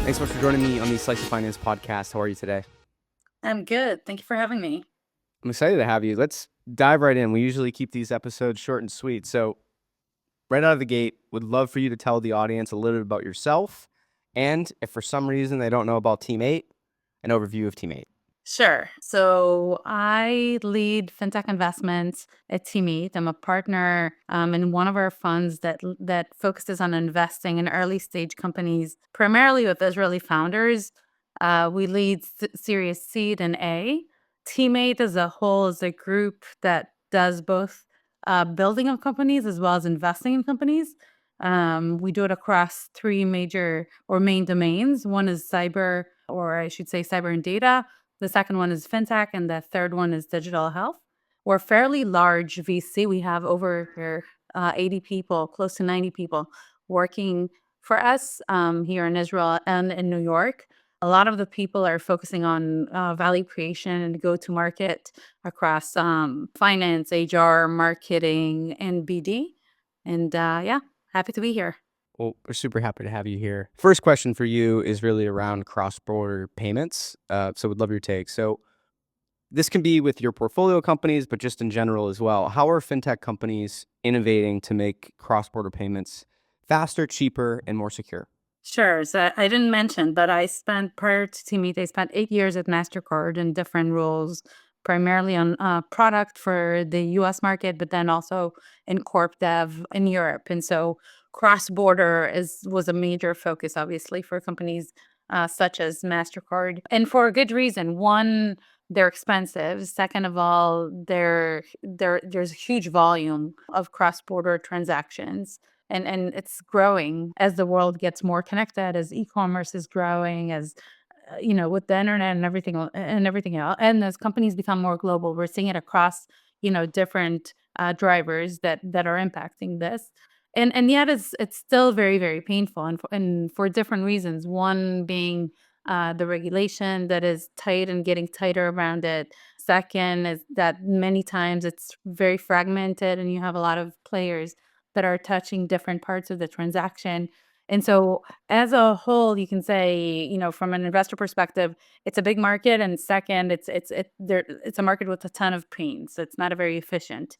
Thanks so much for joining me on the Slice of Finance podcast. How are you today? I'm good. Thank you for having me. I'm excited to have you. Let's dive right in. We usually keep these episodes short and sweet. So, right out of the gate, would love for you to tell the audience a little bit about yourself. And if for some reason they don't know about Team8, an overview of Team8. Sure. So I lead FinTech investments at Team8. I'm a partner in one of our funds that focuses on investing in early stage companies, primarily with Israeli founders. We lead Series Seed and A. Team8 as a whole is a group that does both building of companies as well as investing in companies. We do it across three major or main domains. One is cyber, or I should say cyber and data. The second one is fintech, and the third one is digital health. We're fairly large VC. We have over 80 people, close to 90 people working for us here in Israel and in New York. A lot of the people are focusing on value creation and go to market across finance, HR, marketing, and BD. And yeah, happy to be here. Well, we're super happy to have you here. First question for you is really around cross-border payments. So, would love your take. So, this can be with your portfolio companies, but just in general as well. How are fintech companies innovating to make cross-border payments faster, cheaper, and more secure? Sure. So I didn't mention, but I spent prior to Team8, I spent 8 years at MasterCard in different roles, primarily on product for the US market, but then also in corp dev in Europe. And so cross-border was a major focus, obviously, for companies such as MasterCard. And for a good reason. One, they're expensive. Second of all, there's a huge volume of cross-border transactions and it's growing as the world gets more connected, as e-commerce is growing, as with the internet and everything else, and as companies become more global. We're seeing it across different drivers that are impacting this, and yet it's still very, very painful, and for different reasons. One being the regulation that is tight and getting tighter around it. Second is that many times it's very fragmented and you have a lot of players that are touching different parts of the transaction. And so as a whole, you can say, from an investor perspective, it's a big market. And second, it's a market with a ton of pain. So it's not a very efficient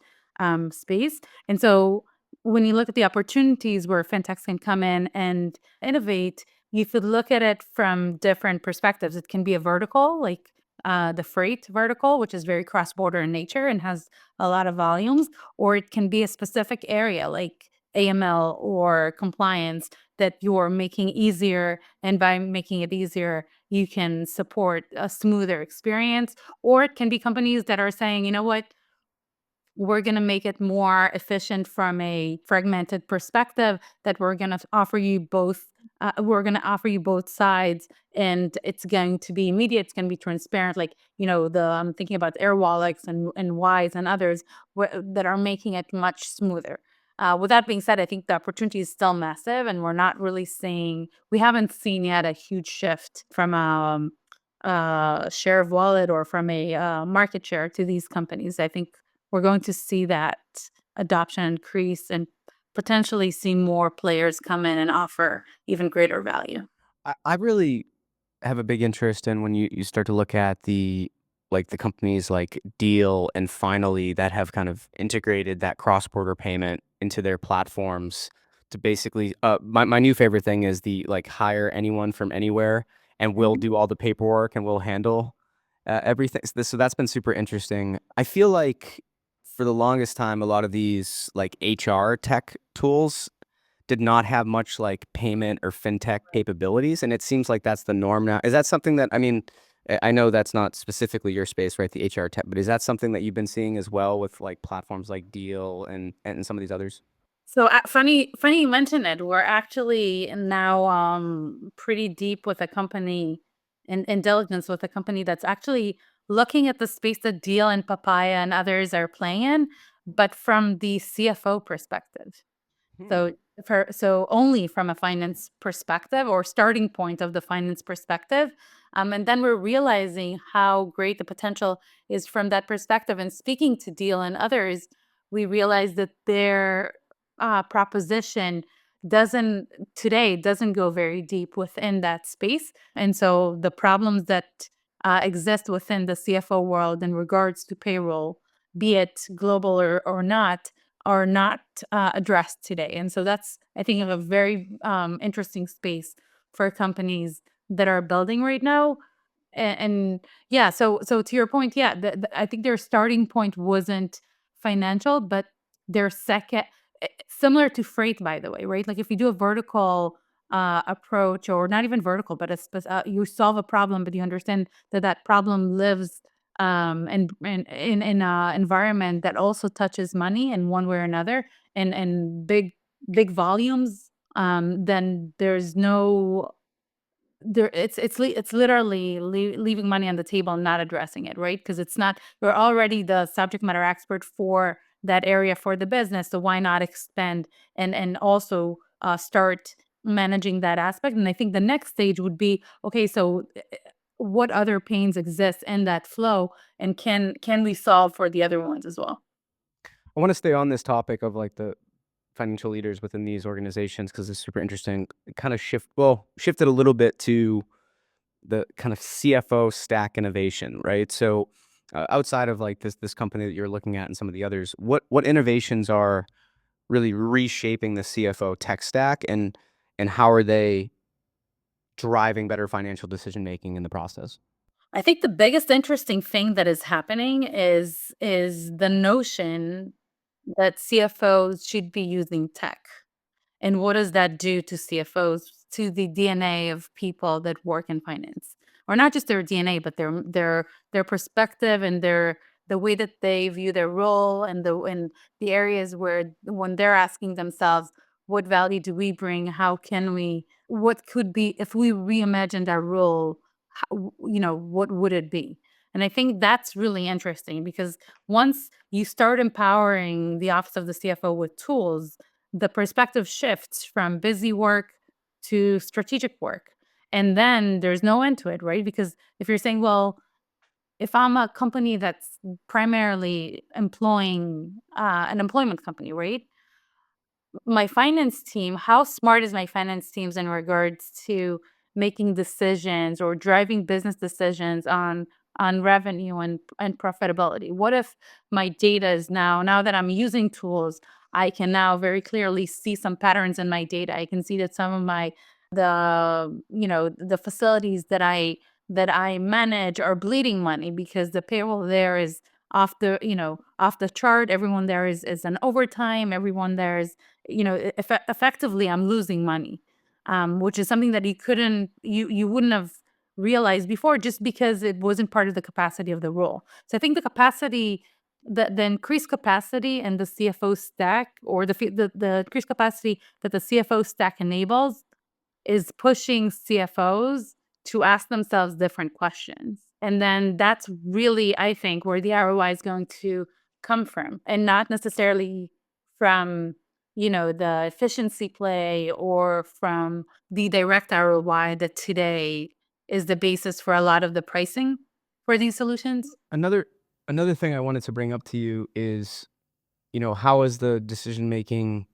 space. And so when you look at the opportunities where fintechs can come in and innovate, you could look at it from different perspectives. It can be a vertical, like the freight vertical, which is very cross-border in nature and has a lot of volumes, or it can be a specific area like AML or compliance that you're making easier. And by making it easier, you can support a smoother experience. Or it can be companies that are saying, you know what, we're going to make it more efficient from a fragmented perspective, that we're going to offer you both. We're going to offer you both sides, and it's going to be immediate. It's going to be transparent. Like, I'm thinking about Air Wallets and Wise and others that are making it much smoother. With that being said, I think the opportunity is still massive, and we haven't seen yet a huge shift from share of wallet or from a market share to these companies. I think we're going to see that adoption increase and potentially see more players come in and offer even greater value. I really have a big interest in when you start to look at the companies like Deal and Finally that have kind of integrated that cross-border payment into their platforms to basically my new favorite thing is the like hire anyone from anywhere and we'll Mhm. do all the paperwork and we'll handle everything. So that's been super interesting. I feel like for the longest time, a lot of these like HR tech tools did not have much like payment or fintech capabilities, and it seems like that's the norm now. Is that something that I know that's not specifically your space, right? The HR tech, but is that something that you've been seeing as well with like platforms like Deal and some of these others? So funny you mention it. We're actually now pretty deep with a company in diligence with a company that's actually looking at the space that Deal and Papaya and others are playing in, but from the CFO perspective. Hmm. So only from a finance perspective or starting point of the finance perspective. And then we're realizing how great the potential is from that perspective. And speaking to Deal and others, we realized that their proposition doesn't today doesn't go very deep within that space. And so the problems that exist within the CFO world in regards to payroll, be it global or not, are not addressed today. And so that's, I think, a very interesting space for companies that are building right now. And yeah, so to your point, yeah, I think their starting point wasn't financial, but their second, similar to freight, by the way, right? Like if you do a vertical approach, or not even vertical, but you solve a problem, but you understand that that problem lives and in a environment that also touches money in one way or another, and big volumes, then there's no there it's literally leaving money on the table and not addressing it, right? Because it's not, you're already the subject matter expert for that area for the business, so why not expand and also start managing that aspect? And I think the next stage would be, okay, so what other pains exist in that flow, and can we solve for the other ones as well? I want to stay on this topic of like the financial leaders within these organizations because it's super interesting. Kind of shifted a little bit to the kind of CFO stack innovation, right? So outside of like this company that you're looking at and some of the others, what innovations are really reshaping the CFO tech stack, and how are they driving better financial decision making in the process? I think the biggest interesting thing that is happening is the notion that CFOs should be using tech. And what does that do to CFOs, to the DNA of people that work in finance? Or not just their DNA, but their perspective and the way that they view their role, and the areas where when they're asking themselves, what value do we bring? How can we, what could be if we reimagined our role, what would it be? And I think that's really interesting, because once you start empowering the office of the CFO with tools, the perspective shifts from busy work to strategic work. And then there's no end to it, right? Because if you're saying, well, if I'm a company that's primarily employing an employment company, right? My finance team, how smart is my finance teams in regards to making decisions or driving business decisions on revenue and profitability? What if my data is now that I'm using tools, I can now very clearly see some patterns in my data. I can see that some of the facilities that I manage are bleeding money because the payroll there is off the chart. Everyone there is an overtime. Everyone there is, effectively I'm losing money, which is something that you wouldn't have realized before, just because it wasn't part of the capacity of the role. So I think the increased capacity and the CFO stack, or the increased capacity that the CFO stack enables, is pushing CFOs to ask themselves different questions. And then that's really, I think, where the ROI is going to come from, and not necessarily from, the efficiency play, or from the direct ROI that today is the basis for a lot of the pricing for these solutions. Another another thing I wanted to bring up to you is, how is the decision making?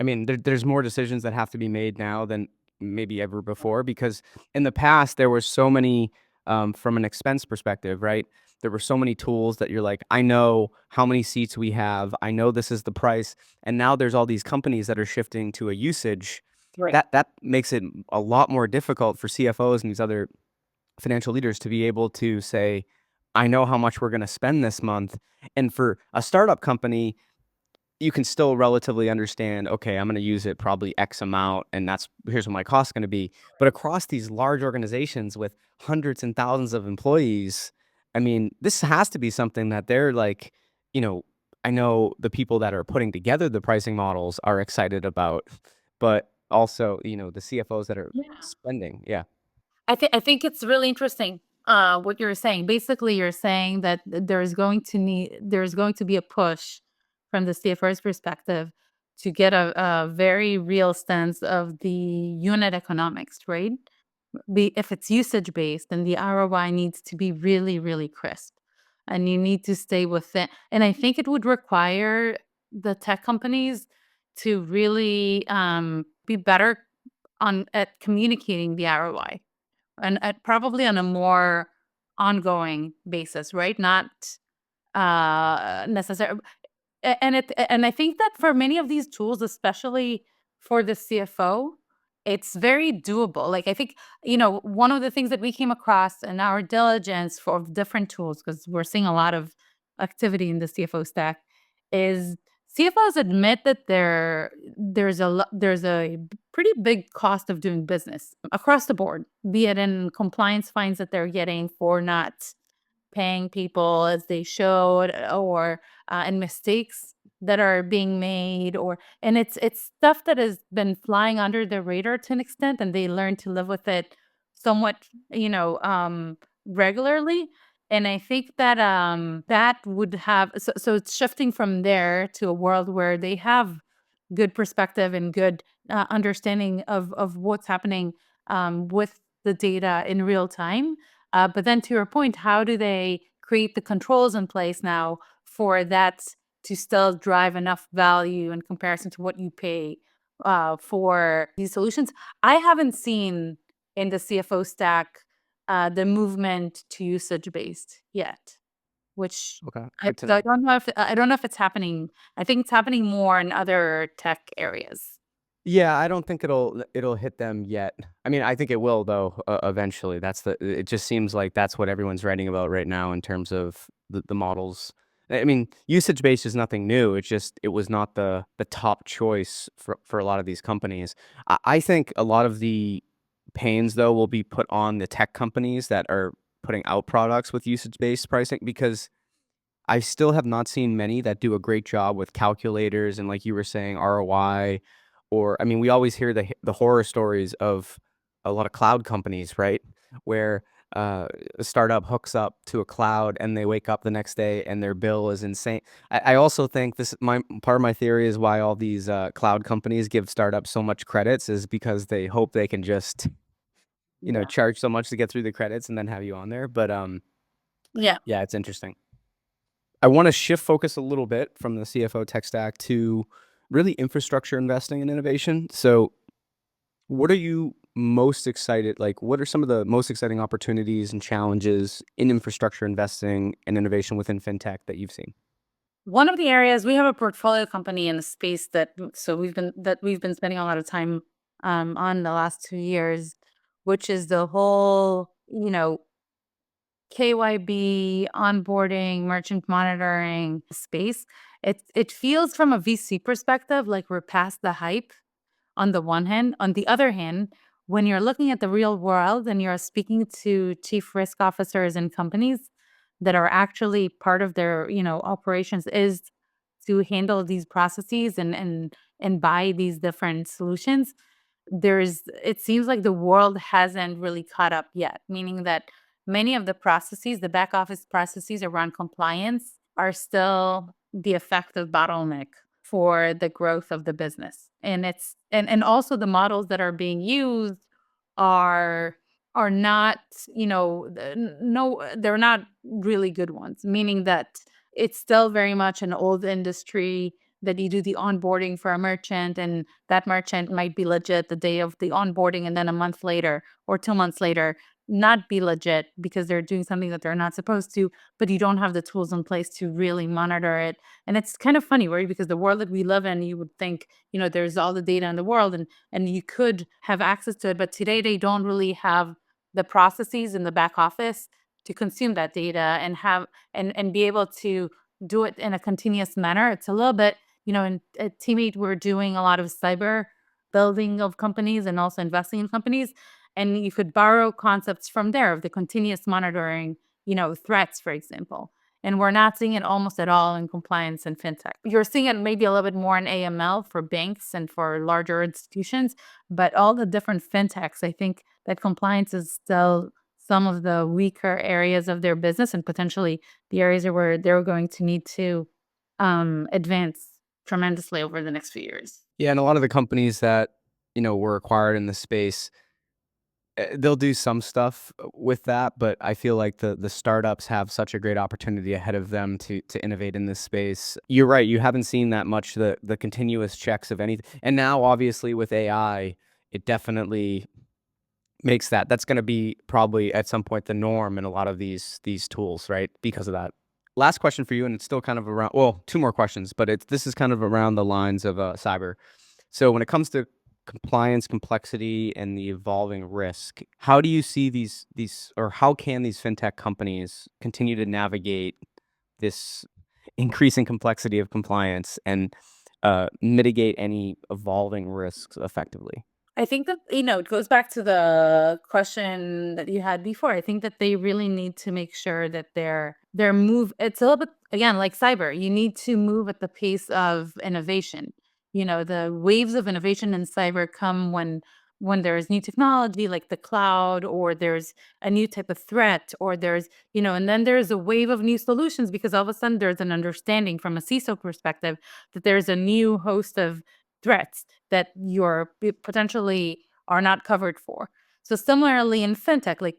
I mean, there's more decisions that have to be made now than maybe ever before, because in the past there were so many, from an expense perspective, right? There were so many tools that you're like, I know how many seats we have, I know this is the price, and now there's all these companies that are shifting to a usage. Right. That makes it a lot more difficult for CFOs and these other financial leaders to be able to say, I know how much we're going to spend this month. And for a startup company, you can still relatively understand, okay, I'm going to use it probably X amount, and here's what my cost is going to be. But across these large organizations with hundreds and thousands of employees, I mean, this has to be something that they're like, you know, I know the people that are putting together the pricing models are excited about, but also, the CFOs that are Yeah. spending. Yeah. I think it's really interesting what you're saying. Basically, you're saying that there's going to be a push from the CFR's perspective to get a very real sense of the unit economics, right? If it's usage based, then the ROI needs to be really, really crisp, and you need to stay within. And I think it would require the tech companies to really be better on at communicating the ROI and at probably on a more ongoing basis, right? Not necessarily. And I think that for many of these tools, especially for the CFO, it's very doable. Like I think, one of the things that we came across in our diligence for different tools, because we're seeing a lot of activity in the CFO stack, is CFOs admit that there's a pretty big cost of doing business across the board, be it in compliance fines that they're getting for not paying people as they should, or and mistakes that are being made, and it's stuff that has been flying under the radar to an extent, and they learn to live with it somewhat, regularly. And I think that that would have, so it's shifting from there to a world where they have good perspective and good understanding of what's happening with the data in real time. But then to your point, how do they create the controls in place now for that to still drive enough value in comparison to what you pay for these solutions? I haven't seen in the CFO stack the movement to usage based yet, which Okay, I, good to I know. don't know if it's happening. I think it's happening more in other tech areas. Yeah, I don't think it'll hit them yet. I mean, I think it will though, eventually. It just seems like that's what everyone's writing about right now in terms of the models. I mean, usage-based is nothing new. It was not the top choice for a lot of these companies. I think a lot of the pains though will be put on the tech companies that are putting out products with usage-based pricing, because I still have not seen many that do a great job with calculators and, like you were saying, ROI. Or I mean, we always hear the horror stories of a lot of cloud companies, right? Where a startup hooks up to a cloud and they wake up the next day and their bill is insane. I also think this my part of my theory is why all these cloud companies give startups so much credits is because they hope they can just Yeah. charge so much to get through the credits and then have you on there. But Yeah. yeah, it's interesting. I want to shift focus a little bit from the CFO tech stack to really infrastructure investing and innovation. So, what are you most excited? Like, what are some of the most exciting opportunities and challenges in infrastructure investing and innovation within fintech that you've seen? One of the areas we have a portfolio company in the space that we've been spending a lot of time on the last 2 years, which is the whole KYB onboarding, merchant monitoring space. It feels from a VC perspective like we're past the hype on the one hand. On the other hand, when you're looking at the real world and you're speaking to chief risk officers and companies that are actually part of their, operations is to handle these processes and buy these different solutions, it seems like the world hasn't really caught up yet, meaning that many of the processes, the back office processes around compliance, are still the effective bottleneck for the growth of the business. And also the models that are being used are are not, no, they're not really good ones, meaning that it's still very much an old industry that you do the onboarding for a merchant, and that merchant might be legit the day of the onboarding, and then a month later or 2 months later not be legit because they're doing something that they're not supposed to, but you don't have the tools in place to really monitor it. And it's kind of funny, right? Because the world that we live in, you would think, there's all the data in the world, and you could have access to it, but today they don't really have the processes in the back office to consume that data and have and be able to do it in a continuous manner. It's a little bit, in at Team8, we're doing a lot of cyber building of companies and also investing in companies. And you could borrow concepts from there of the continuous monitoring, threats, for example. And we're not seeing it almost at all in compliance and fintech. You're seeing it maybe a little bit more in AML for banks and for larger institutions, but all the different fintechs, I think that compliance is still some of the weaker areas of their business and potentially the areas where they're going to need to advance tremendously over the next few years. Yeah, and a lot of the companies that were acquired in the space, they'll do some stuff with that, but I feel like the startups have such a great opportunity ahead of them to innovate in this space. You're right, you haven't seen that much, the continuous checks of anything. And now obviously with AI, it definitely makes that's gonna be probably at some point the norm in a lot of these tools, right? Because of that. Last question for you, and it's still kind of around, well, 2 more questions, but this is kind of around the lines of cyber. So when it comes to compliance, complexity, and the evolving risk, how do you see these or how can these fintech companies continue to navigate this increasing complexity of compliance and mitigate any evolving risks effectively? I think that, it goes back to the question that you had before. I think that they really need to make sure that their move, it's a little bit again like cyber. You need to move at the pace of innovation. The waves of innovation in cyber come when there's new technology like the cloud, or there's a new type of threat, or and then there's a wave of new solutions, because all of a sudden there's an understanding from a CISO perspective that there's a new host of threats that potentially are not covered for. So similarly in fintech, like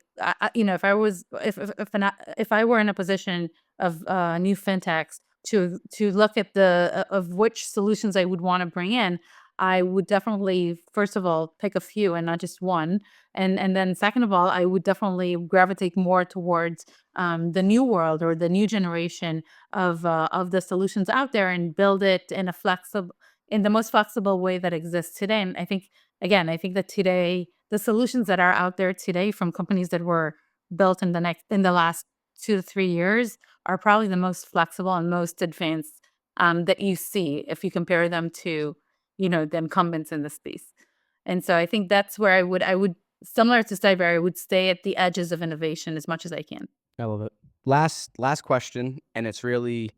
if I was if I were in a position of new fintechs to look at the of which solutions I would want to bring in, I would definitely first of all pick a few and not just one, and then second of all, I would definitely gravitate more towards the new world or the new generation of the solutions out there, and build it in the most flexible way that exists today. And I think that today, the solutions that are out there today from companies that were built in the last 2 to 3 years are probably the most flexible and most advanced that you see if you compare them to, the incumbents in the space. And so I think that's where I would similar to cyber, I would stay at the edges of innovation as much as I can. I love it. Last question, and it's really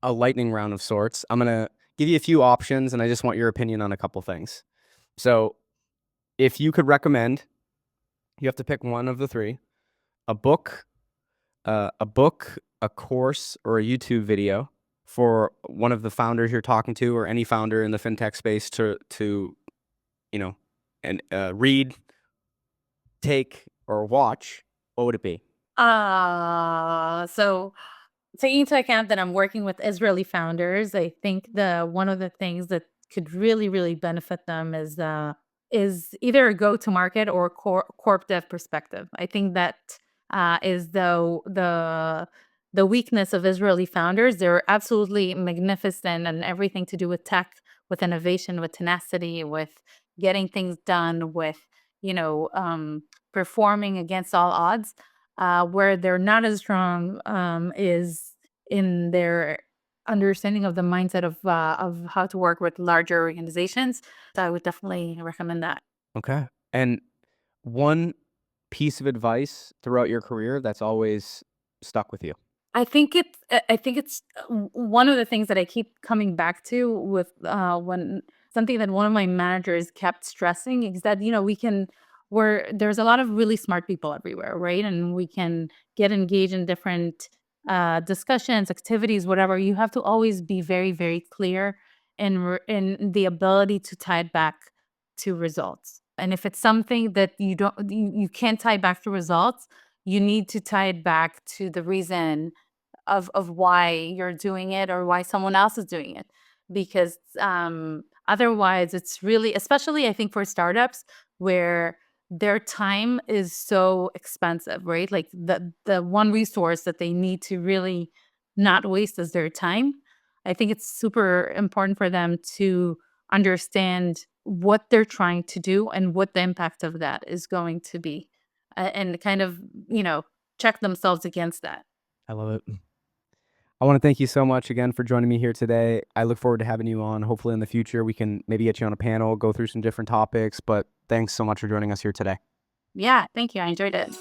a lightning round of sorts. I'm gonna give you a few options, and I just want your opinion on a couple things. So, if you could recommend, you have to pick one of the three: a book, a course, or a YouTube video for one of the founders you're talking to, or any founder in the fintech space to you know, and read, take, or watch. What would it be? So taking into account that I'm working with Israeli founders, I think the one of the things that could really, really benefit them is either a go to market or corp dev perspective. I think that is the weakness of Israeli founders. They're absolutely magnificent and everything to do with tech, with innovation, with tenacity, with getting things done, with you know um, performing against all odds. Where they're not as strong is in their understanding of the mindset of how to work with larger organizations. So I would definitely recommend that. Okay. And one piece of advice throughout your career that's always stuck with you. I think it's one of the things that I keep coming back to with when something that one of my managers kept stressing is that we can where there's a lot of really smart people everywhere, right? And we can get engaged in different discussions, activities, whatever. You have to always be very, very clear in the ability to tie it back to results. And if it's something that you can't tie back to results, you need to tie it back to the reason of why you're doing it or why someone else is doing it, because otherwise it's really, especially I think for startups where their time is so expensive, right? Like the one resource that they need to really not waste is their time. I think it's super important for them to understand what they're trying to do and what the impact of that is going to be, and kind of check themselves against that. I love it. I want to thank you so much again for joining me here today. I look forward to having you on. Hopefully, in the future, we can maybe get you on a panel, go through some different topics. But thanks so much for joining us here today. Yeah, thank you. I enjoyed it.